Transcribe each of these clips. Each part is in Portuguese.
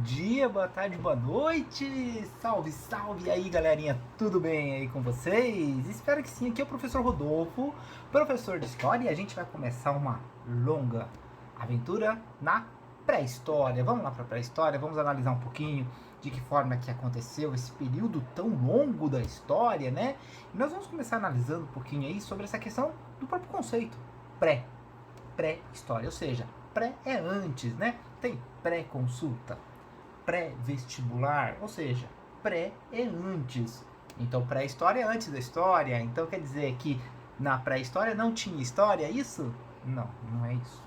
dia, boa tarde, boa noite. Salve, salve aí, galerinha. Tudo bem aí com vocês? Espero que sim. Aqui é o professor Rodolfo, professor de história, e a gente vai começar uma longa aventura na pré-história. Vamos lá para a pré-história, vamos analisar um pouquinho de que forma que aconteceu esse período tão longo da história, né? E nós vamos começar analisando um pouquinho aí sobre essa questão do próprio conceito pré-história, ou seja, pré é antes, né? Tem pré-consulta, pré-vestibular, ou seja, pré é antes. Então, pré-história é antes da história. Então, quer dizer que na pré-história não tinha história, é isso? Não, não é isso.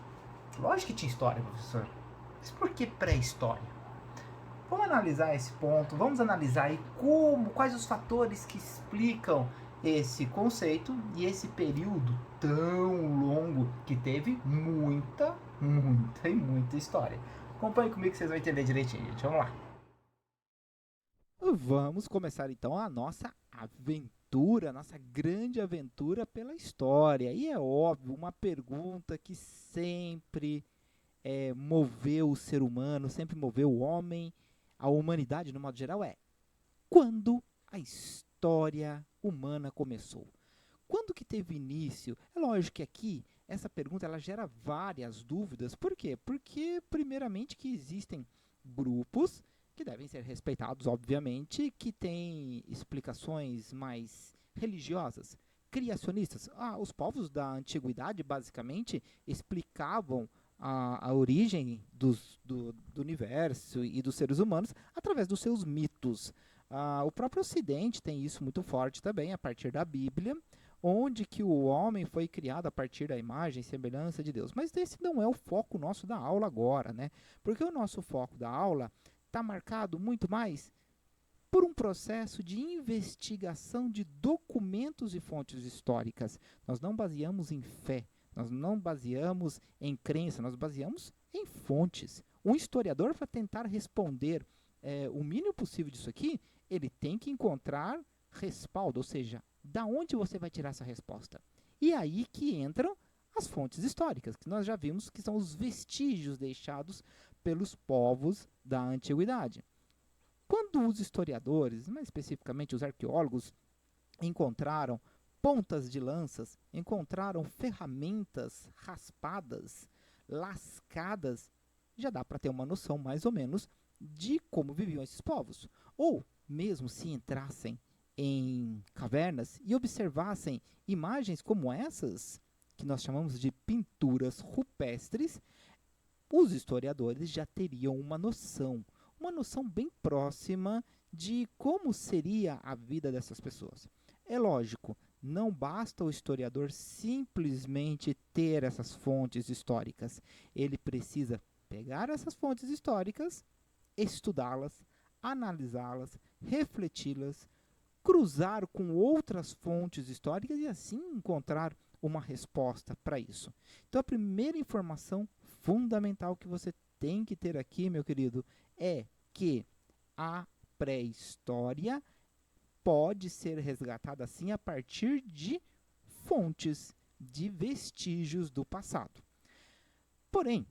Lógico que tinha história, professor. Mas por que pré-história? Vamos analisar esse ponto, vamos analisar aí quais os fatores que explicam esse conceito e esse período tão longo que teve muita história. Acompanhe comigo que vocês vão entender direitinho, gente. Vamos lá. Vamos começar então a nossa aventura, nossa grande aventura pela história. E é óbvio, uma pergunta que sempre moveu o ser humano, sempre moveu o homem, a humanidade no modo geral é: quando a história humana começou? Quando que teve início? É lógico que aqui essa pergunta ela gera várias dúvidas. Por quê? Porque primeiramente que existem grupos que devem ser respeitados, obviamente, que têm explicações mais religiosas, criacionistas. Os povos da antiguidade basicamente explicavam a origem do universo e dos seres humanos através dos seus mitos. O próprio Ocidente tem isso muito forte também, a partir da Bíblia, onde que o homem foi criado a partir da imagem e semelhança de Deus. Mas esse não é o foco nosso da aula agora, né? Porque o nosso foco da aula está marcado muito mais por um processo de investigação de documentos e fontes históricas. Nós não baseamos em fé, nós não baseamos em crença, nós baseamos em fontes. Um historiador, para tentar responder o mínimo possível disso aqui, ele tem que encontrar respaldo, ou seja, da onde você vai tirar essa resposta? E aí que entram as fontes históricas, que nós já vimos que são os vestígios deixados pelos povos da antiguidade. Quando os historiadores, mais especificamente os arqueólogos, encontraram pontas de lanças, encontraram ferramentas raspadas, lascadas, já dá para ter uma noção mais ou menos de como viviam esses povos. Ou mesmo se entrassem em cavernas e observassem imagens como essas, que nós chamamos de pinturas rupestres, os historiadores já teriam uma noção bem próxima de como seria a vida dessas pessoas. É lógico, não basta o historiador simplesmente ter essas fontes históricas. Ele precisa pegar essas fontes históricas, estudá-las, analisá-las, refleti-las, cruzar com outras fontes históricas e assim encontrar uma resposta para isso. Então, a primeira informação fundamental que você tem que ter aqui, meu querido, é que a pré-história pode ser resgatada assim a partir de fontes, de vestígios do passado. Porém,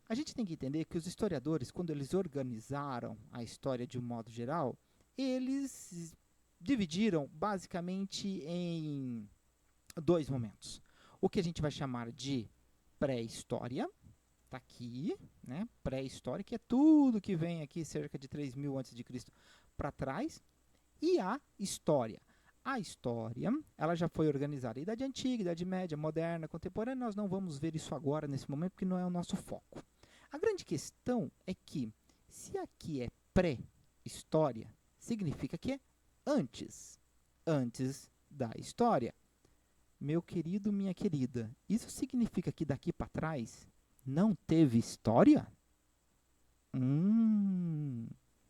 a gente tem que entender que os historiadores, quando eles organizaram a história de um modo geral, eles dividiram basicamente em dois momentos. O que a gente vai chamar de pré-história, está aqui, né? Pré-história, que é tudo que vem aqui cerca de 3.000 a.C. para trás, e a história. A história, ela já foi organizada. Idade Antiga, Idade Média, Moderna, Contemporânea, nós não vamos ver isso agora, nesse momento, porque não é o nosso foco. A grande questão é que, se aqui é pré-história, significa que é antes. Antes da história. Meu querido, minha querida, isso significa que daqui para trás não teve história?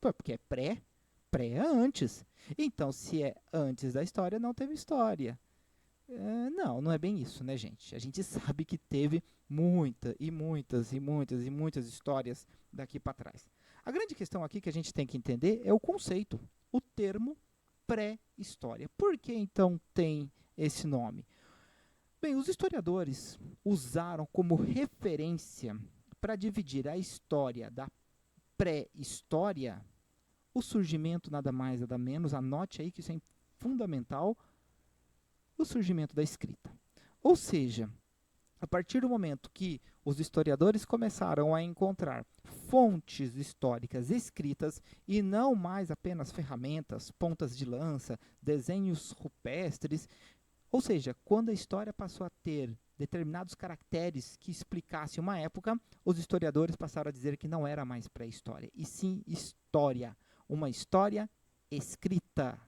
Porque é pré, pré é antes. Então, se é antes da história, não teve história. Não, não é bem isso, né, gente? A gente sabe que teve muitas histórias daqui para trás. A grande questão aqui que a gente tem que entender é o conceito, o termo pré-história. Por que então tem esse nome? Bem, os historiadores usaram como referência para dividir a história da pré-história, o surgimento nada mais, nada menos, anote aí que isso é fundamental, o surgimento da escrita. Ou seja, a partir do momento que os historiadores começaram a encontrar fontes históricas escritas e não mais apenas ferramentas, pontas de lança, desenhos rupestres, ou seja, quando a história passou a ter determinados caracteres que explicassem uma época, os historiadores passaram a dizer que não era mais pré-história, e sim história. Uma história escrita.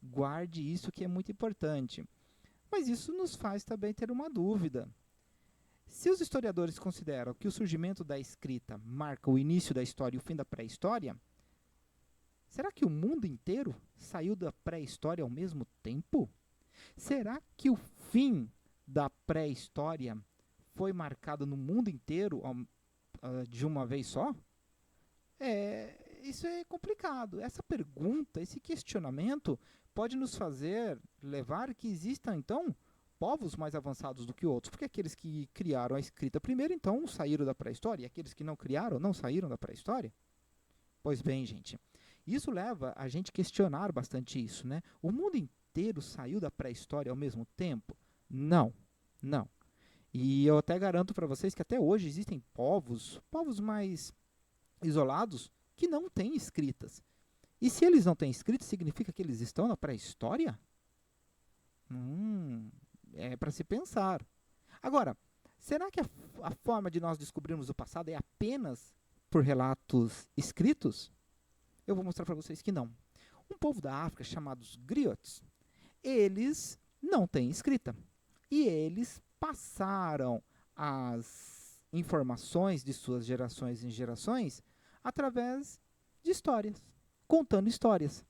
Guarde isso que é muito importante. Mas isso nos faz também ter uma dúvida. Se os historiadores consideram que o surgimento da escrita marca o início da história e o fim da pré-história, será que o mundo inteiro saiu da pré-história ao mesmo tempo? Será que o fim da pré-história foi marcado no mundo inteiro de uma vez só? Isso é complicado. Essa pergunta, esse questionamento pode nos fazer levar que existam, então, povos mais avançados do que outros, porque aqueles que criaram a escrita primeiro, então, saíram da pré-história, e aqueles que não criaram, não saíram da pré-história? Pois bem, gente, isso leva a gente a questionar bastante isso, né? O mundo inteiro saiu da pré-história ao mesmo tempo? Não, não. E eu até garanto para vocês que até hoje existem povos mais isolados, que não têm escritas. E se eles não têm escritas, significa que eles estão na pré-história? É para se pensar. Agora, será que a forma de nós descobrirmos o passado é apenas por relatos escritos? Eu vou mostrar para vocês que não. Um povo da África chamados griots, eles não têm escrita. E eles passaram as informações de suas gerações em gerações através de histórias, contando histórias.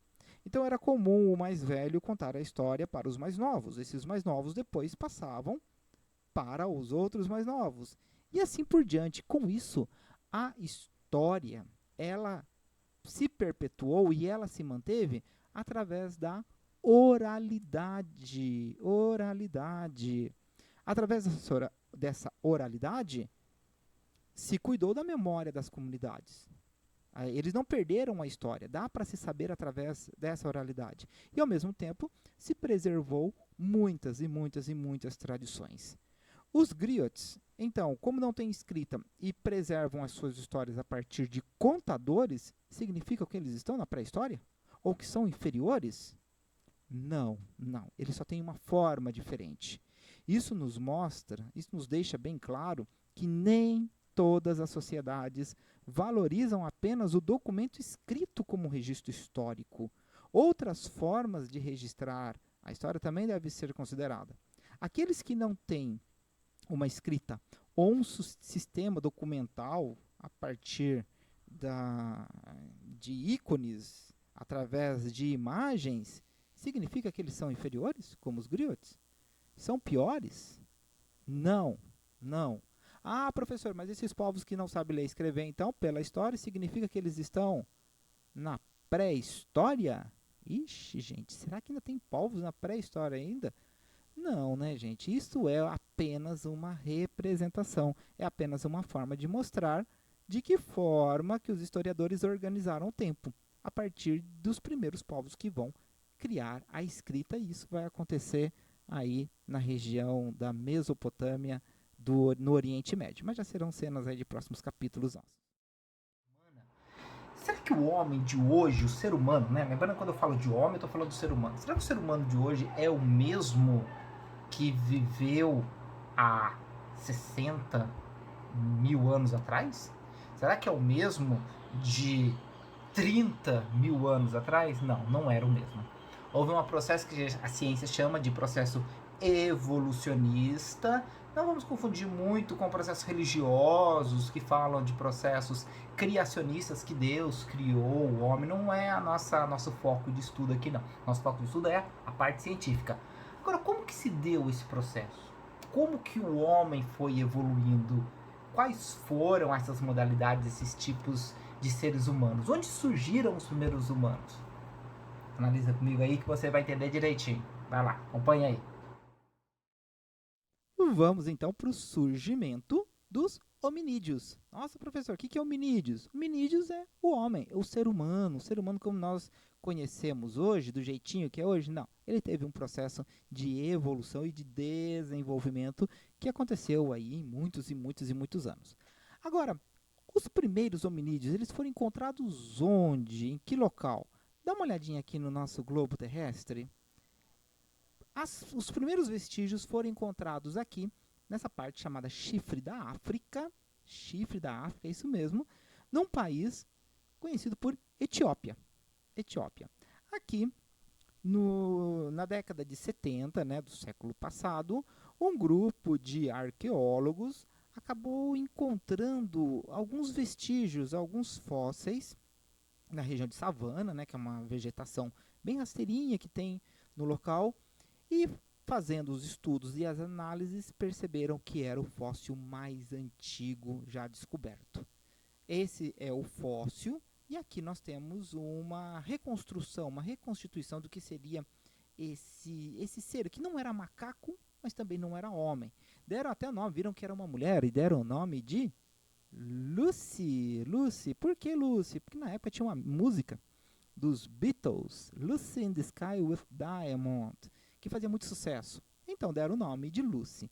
Então era comum o mais velho contar a história para os mais novos. Esses mais novos depois passavam para os outros mais novos. E assim por diante. Com isso, a história, ela se perpetuou e ela se manteve através da oralidade. Através dessa oralidade, se cuidou da memória das comunidades. Eles não perderam a história, dá para se saber através dessa oralidade. E, ao mesmo tempo, se preservou muitas e muitas e muitas tradições. Os griots, então, como não têm escrita e preservam as suas histórias a partir de contadores, significa que eles estão na pré-história? Ou que são inferiores? Não. Eles só têm uma forma diferente. Isso nos deixa bem claro que nem todas as sociedades valorizam apenas o documento escrito como registro histórico. Outras formas de registrar a história também devem ser consideradas. Aqueles que não têm uma escrita ou um sistema documental a partir de ícones, através de imagens, significa que eles são inferiores, como os griots? São piores? Não. Ah, professor, mas esses povos que não sabem ler e escrever, então, pela história, significa que eles estão na pré-história? Ixi, gente, será que ainda tem povos na pré-história ainda? Não, né, gente? Isso é apenas uma representação. É apenas uma forma de mostrar de que forma que os historiadores organizaram o tempo, a partir dos primeiros povos que vão criar a escrita. E isso vai acontecer aí na região da Mesopotâmia, no Oriente Médio. Mas já serão cenas aí de próximos capítulos nossos. Será que o homem de hoje, o ser humano, né? Lembrando, quando eu falo de homem, eu estou falando do ser humano. Será que o ser humano de hoje é o mesmo que viveu há 60 mil anos atrás? Será que é o mesmo de 30 mil anos atrás? Não era o mesmo. Houve um processo que a ciência chama de processo evolucionista. Não vamos confundir muito com processos religiosos que falam de processos criacionistas, que Deus criou o homem. Não é nosso foco de estudo aqui, não. Nosso foco de estudo é a parte científica. Agora, como que se deu esse processo? Como que o homem foi evoluindo? Quais foram essas modalidades, esses tipos de seres humanos? Onde surgiram os primeiros humanos? Analisa comigo aí que você vai entender direitinho. Vai lá, acompanha aí. Vamos então para o surgimento dos hominídeos. Nossa, professor, o que é hominídeos? Hominídeos é o homem, o ser humano. O ser humano como nós conhecemos hoje, do jeitinho que é hoje, não. Ele teve um processo de evolução e de desenvolvimento que aconteceu aí em muitos e muitos e muitos anos. Agora, os primeiros hominídeos, eles foram encontrados onde? Em que local? Dá uma olhadinha aqui no nosso globo terrestre. Os primeiros vestígios foram encontrados aqui, nessa parte chamada Chifre da África. Chifre da África, é isso mesmo. Num país conhecido por Etiópia. Etiópia. Aqui, na década de 70, né, do século passado, um grupo de arqueólogos acabou encontrando alguns vestígios, alguns fósseis na região de savana, né, que é uma vegetação bem rasteirinha que tem no local, e fazendo os estudos e as análises perceberam que era o fóssil mais antigo já descoberto. Esse é o fóssil e aqui nós temos uma reconstrução, uma reconstituição do que seria esse ser, que não era macaco, mas também não era homem. Deram até nome, viram que era uma mulher e deram o nome de Lucy. Lucy. Por que Lucy? Porque na época tinha uma música dos Beatles, Lucy in the Sky with Diamond, que fazia muito sucesso. Então deram o nome de Lucy.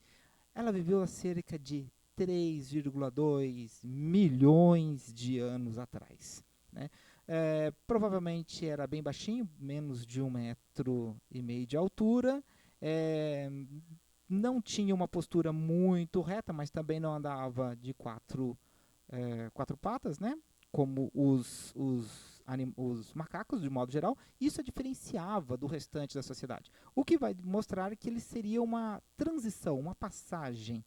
Ela viveu há cerca de 3,2 milhões de anos atrás. Né? Provavelmente era bem baixinho, menos de 1,5 metro de altura. Não tinha uma postura muito reta, mas também não andava de quatro patas, né? Como os macacos, de modo geral. Isso a diferenciava do restante da sociedade. O que vai mostrar que ele seria uma transição, uma passagem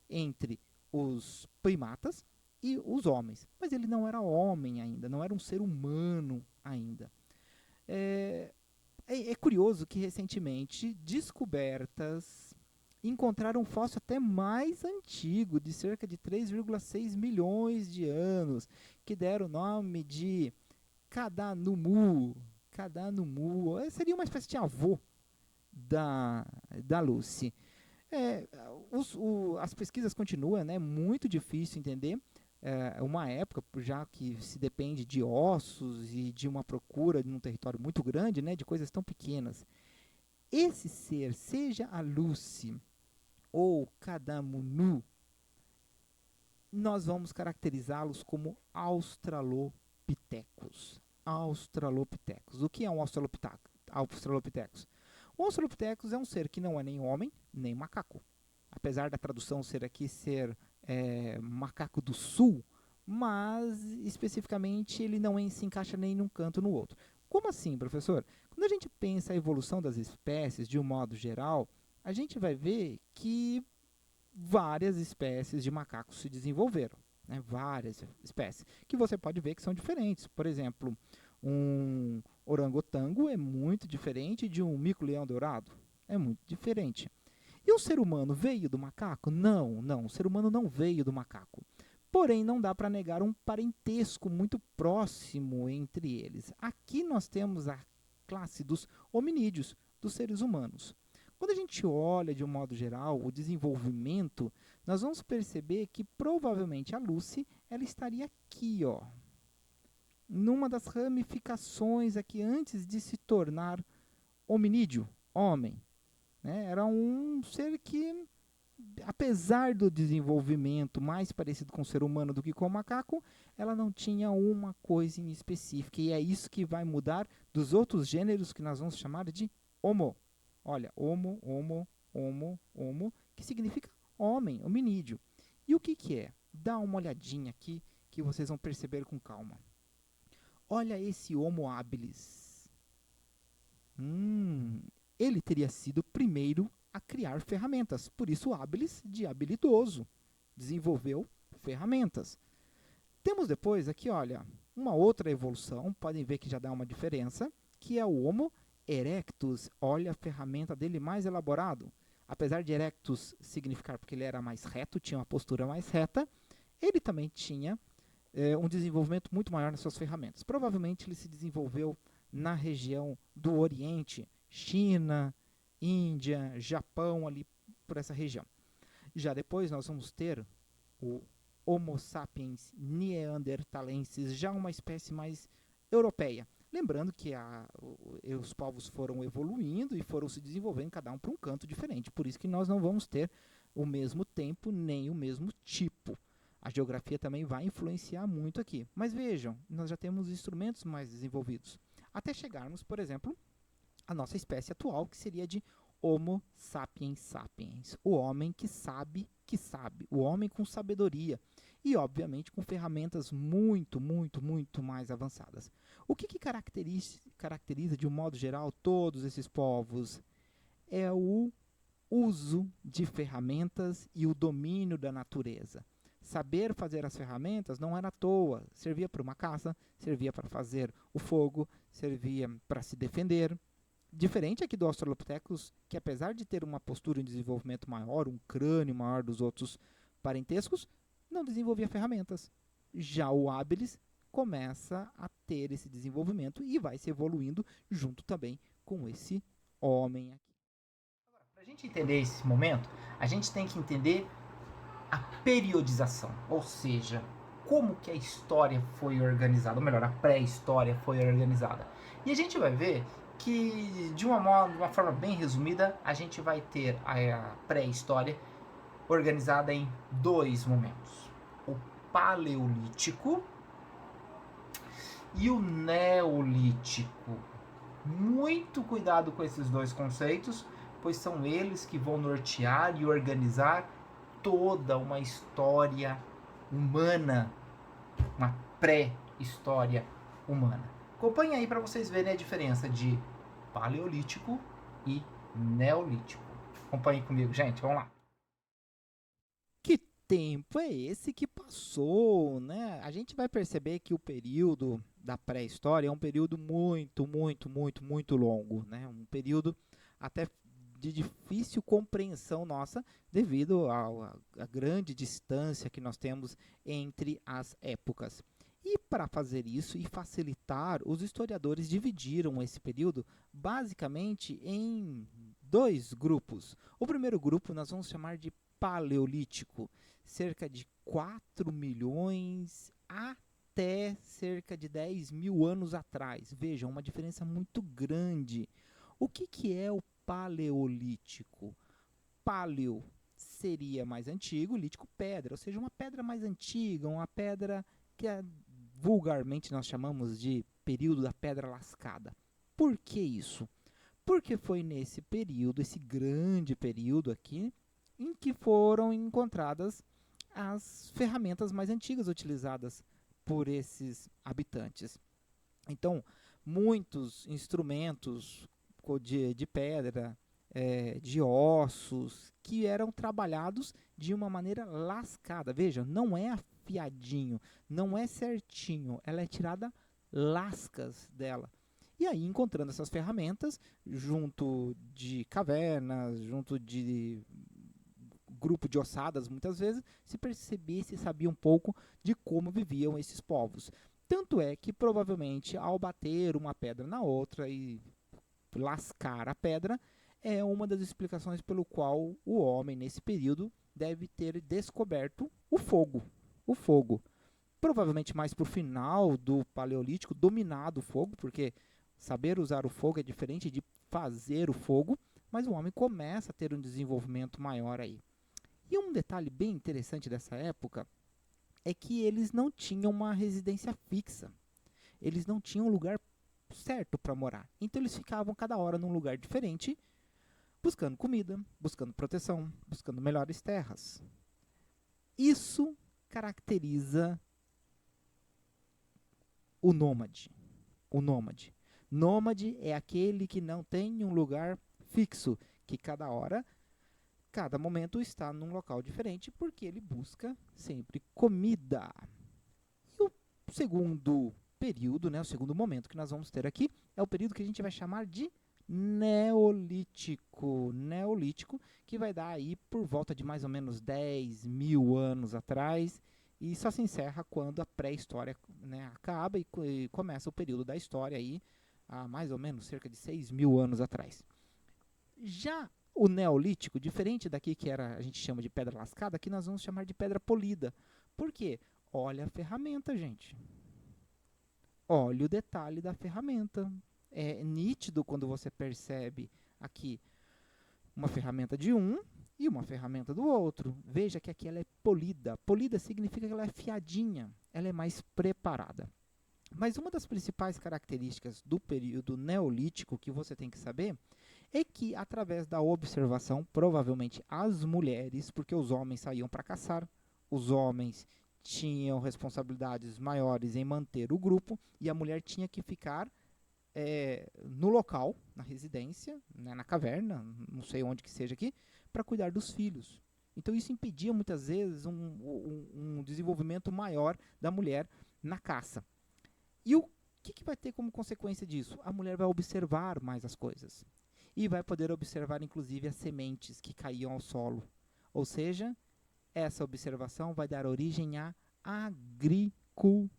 entre os primatas e os homens. Mas ele não era homem ainda, não era um ser humano ainda. É curioso que recentemente descobertas encontraram um fóssil até mais antigo, de cerca de 3,6 milhões de anos, que deram o nome de Kadanumu. Kadanumu seria uma espécie de avô da Lucy. As pesquisas continuam, né? Muito difícil entender. Uma época, já que se depende de ossos e de uma procura num território muito grande, né? De coisas tão pequenas. Esse ser, seja a Lucy ou Kadamunu, nós vamos caracterizá-los como australopithecus. Australopithecus. O que é um australopithecus? O australopithecus é um ser que não é nem homem, nem macaco. Apesar da tradução ser aqui macaco do sul, mas especificamente ele não se encaixa nem num canto no outro. Como assim, professor? Quando a gente pensa a evolução das espécies de um modo geral, a gente vai ver que várias espécies de macacos se desenvolveram. Né? Várias espécies. Que você pode ver que são diferentes. Por exemplo, um orangotango é muito diferente de um mico-leão dourado. É muito diferente. E o ser humano veio do macaco? Não, o ser humano não veio do macaco. Porém, não dá para negar um parentesco muito próximo entre eles. Aqui nós temos a classe dos hominídeos, dos seres humanos. Quando a gente olha de um modo geral o desenvolvimento, nós vamos perceber que provavelmente a Lucy ela estaria aqui, ó, numa das ramificações aqui antes de se tornar hominídeo, homem. Né? Era um ser que, apesar do desenvolvimento mais parecido com o ser humano do que com o macaco, ela não tinha uma coisa em específica. E é isso que vai mudar dos outros gêneros que nós vamos chamar de homo. Olha, homo, que significa homem, hominídeo. E o que é? Dá uma olhadinha aqui que vocês vão perceber com calma. Olha esse Homo habilis. Ele teria sido o primeiro a criar ferramentas. Por isso, habilis de habilidoso. Desenvolveu ferramentas. Temos depois aqui, olha, uma outra evolução. Podem ver que já dá uma diferença, que é o Homo erectus. Olha a ferramenta dele mais elaborado. Apesar de erectus significar porque ele era mais reto, tinha uma postura mais reta, ele também tinha um desenvolvimento muito maior nas suas ferramentas. Provavelmente ele se desenvolveu na região do Oriente, China, Índia, Japão, ali por essa região. Já depois nós vamos ter o Homo sapiens neanderthalensis, já uma espécie mais europeia. Lembrando que os povos foram evoluindo e foram se desenvolvendo, cada um para um canto diferente. Por isso que nós não vamos ter o mesmo tempo nem o mesmo tipo. A geografia também vai influenciar muito aqui. Mas vejam, nós já temos instrumentos mais desenvolvidos. Até chegarmos, por exemplo, à nossa espécie atual, que seria de Homo sapiens sapiens. O homem que sabe, o homem com sabedoria. E, obviamente, com ferramentas muito, muito, muito mais avançadas. O que caracteriza, de um modo geral, todos esses povos? É o uso de ferramentas e o domínio da natureza. Saber fazer as ferramentas não era à toa. Servia para uma caça, servia para fazer o fogo, servia para se defender. Diferente aqui do Australopithecus, que apesar de ter uma postura de desenvolvimento maior, um crânio maior dos outros parentescos, não desenvolvia ferramentas. Já o habilis começa a ter esse desenvolvimento e vai se evoluindo junto também com esse homem aqui. Para a gente entender esse momento, a gente tem que entender a periodização, ou seja, como que a história foi organizada, ou melhor, a pré-história foi organizada. E a gente vai ver que, de uma forma bem resumida, a gente vai ter a pré-história organizada em dois momentos: o Paleolítico e o Neolítico. Muito cuidado com esses dois conceitos, pois são eles que vão nortear e organizar toda uma história humana, uma pré-história humana. Acompanhe aí para vocês verem a diferença de Paleolítico e Neolítico. Acompanhe comigo, gente, vamos lá. Que tempo é esse que passou, né? A gente vai perceber que o período da pré-história é um período muito, muito, muito, muito longo, né? Um período até de difícil compreensão nossa devido à grande distância que nós temos entre as épocas. E para fazer isso e facilitar, os historiadores dividiram esse período basicamente em dois grupos. O primeiro grupo nós vamos chamar de Paleolítico, cerca de 4 milhões até cerca de 10 mil anos atrás. Vejam, uma diferença muito grande. O que é o Paleolítico? Paleo seria mais antigo, lítico pedra, ou seja, uma pedra mais antiga, uma pedra que vulgarmente nós chamamos de período da pedra lascada. Por que isso? Porque foi nesse período, esse grande período aqui, em que foram encontradas as ferramentas mais antigas utilizadas por esses habitantes. Então, muitos instrumentos de pedra, de ossos, que eram trabalhados de uma maneira lascada. Veja, não é afiadinho, não é certinho, ela é tirada lascas dela. E aí, encontrando essas ferramentas, junto de cavernas, junto de grupo de ossadas, muitas vezes, se percebia, se sabia um pouco de como viviam esses povos. Tanto é que, provavelmente, ao bater uma pedra na outra e lascar a pedra, é uma das explicações pelo qual o homem, nesse período, deve ter descoberto o fogo. O fogo. Provavelmente mais para o final do Paleolítico, dominado o fogo, porque saber usar o fogo é diferente de fazer o fogo, mas o homem começa a ter um desenvolvimento maior aí. E um detalhe bem interessante dessa época é que eles não tinham uma residência fixa. Eles não tinham um lugar certo para morar. Então eles ficavam cada hora num lugar diferente, buscando comida, buscando proteção, buscando melhores terras. Isso caracteriza o nômade. O nômade. Nômade é aquele que não tem um lugar fixo, que cada hora, cada momento está num local diferente, porque ele busca sempre comida. E o segundo período, né, o segundo momento que nós vamos ter aqui, é o período que a gente vai chamar de Neolítico. Neolítico, que vai dar aí por volta de mais ou menos 10 mil anos atrás, e só se encerra quando a pré-história, né, acaba e começa o período da história aí, há mais ou menos cerca de 6 mil anos atrás. Já o Neolítico, diferente daqui que a gente chama de pedra lascada, aqui nós vamos chamar de pedra polida. Por quê? Olha a ferramenta, gente. Olha o detalhe da ferramenta. É nítido quando você percebe aqui uma ferramenta de um e uma ferramenta do outro. Veja que aqui ela é polida. Polida significa que ela é afiadinha, ela é mais preparada. Mas uma das principais características do período neolítico que você tem que saber é que, através da observação, provavelmente as mulheres, porque os homens saíam para caçar, os homens tinham responsabilidades maiores em manter o grupo e a mulher tinha que ficar no local, na residência, né, na caverna, não sei onde que seja aqui, para cuidar dos filhos. Então isso impedia muitas vezes um desenvolvimento maior da mulher na caça. E o que vai ter como consequência disso? A mulher vai observar mais as coisas. E vai poder observar, inclusive, as sementes que caíam ao solo. Ou seja, essa observação vai dar origem à agricultura.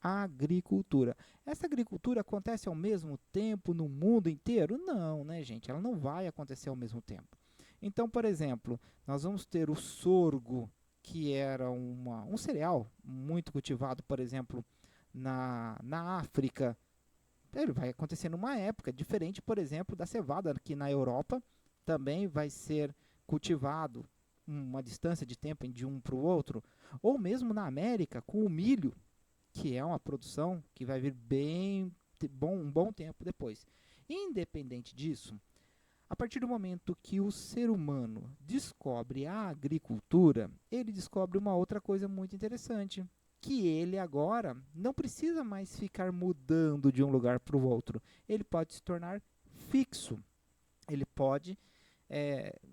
Agricultura. Essa agricultura acontece ao mesmo tempo no mundo inteiro? Não, né, gente? Ela não vai acontecer ao mesmo tempo. Então, por exemplo, nós vamos ter o sorgo, que era um cereal muito cultivado, por exemplo, na África. Ele vai acontecer numa época diferente, por exemplo, da cevada, que na Europa também vai ser cultivado uma distância de tempo de um para o outro, ou mesmo na América, com o milho, que é uma produção que vai vir um bom tempo depois. Independente disso, a partir do momento que o ser humano descobre a agricultura, ele descobre uma outra coisa muito interessante, que ele agora não precisa mais ficar mudando de um lugar para o outro. Ele pode se tornar fixo. Ele pode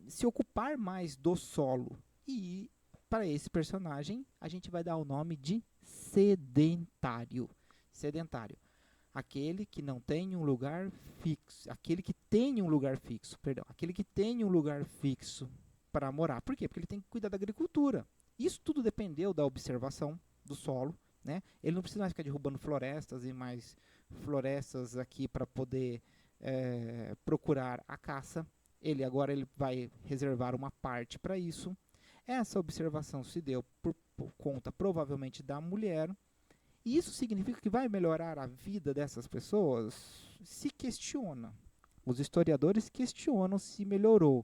se ocupar mais do solo. E para esse personagem, a gente vai dar o nome de sedentário. Sedentário. Aquele que não tem um lugar fixo. Aquele que tem um lugar fixo, perdão. Aquele que tem um lugar fixo para morar. Por quê? Porque ele tem que cuidar da agricultura. Isso tudo dependeu da observação do solo, né? Ele não precisa mais ficar derrubando florestas e mais florestas aqui para poder procurar a caça. Agora ele vai reservar uma parte para isso. Essa observação se deu por conta provavelmente da mulher. E isso significa que vai melhorar a vida dessas pessoas? Se questiona. Os historiadores questionam se melhorou.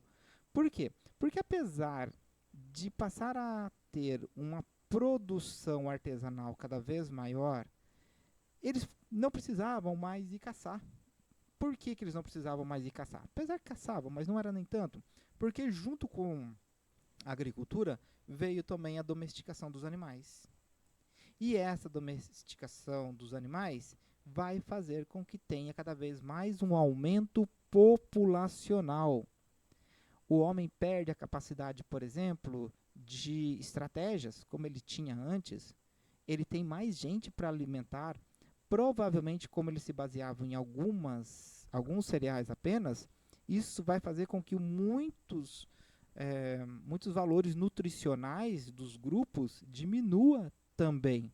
Por quê? Porque apesar de passar a ter uma produção artesanal cada vez maior, eles não precisavam mais ir caçar. Por que eles não precisavam mais ir caçar? Apesar que caçavam, mas não era nem tanto. Porque junto com a agricultura veio também a domesticação dos animais. E essa domesticação dos animais vai fazer com que tenha cada vez mais um aumento populacional. O homem perde a capacidade, por exemplo, de estratégias, como ele tinha antes. Ele tem mais gente para alimentar. Provavelmente, como ele se baseava em alguns cereais apenas, isso vai fazer com que muitos valores nutricionais dos grupos diminua também.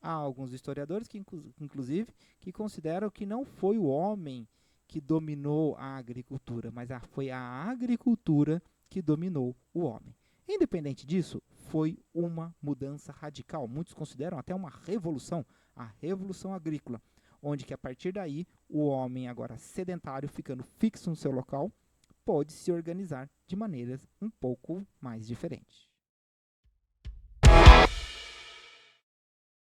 Há alguns historiadores que, inclusive, que consideram que não foi o homem que dominou a agricultura, mas foi a agricultura que dominou o homem. Independente disso, foi uma mudança radical. Muitos consideram até uma revolução, a revolução agrícola, onde que a partir daí o homem agora sedentário, ficando fixo no seu local, pode se organizar de maneiras um pouco mais diferentes.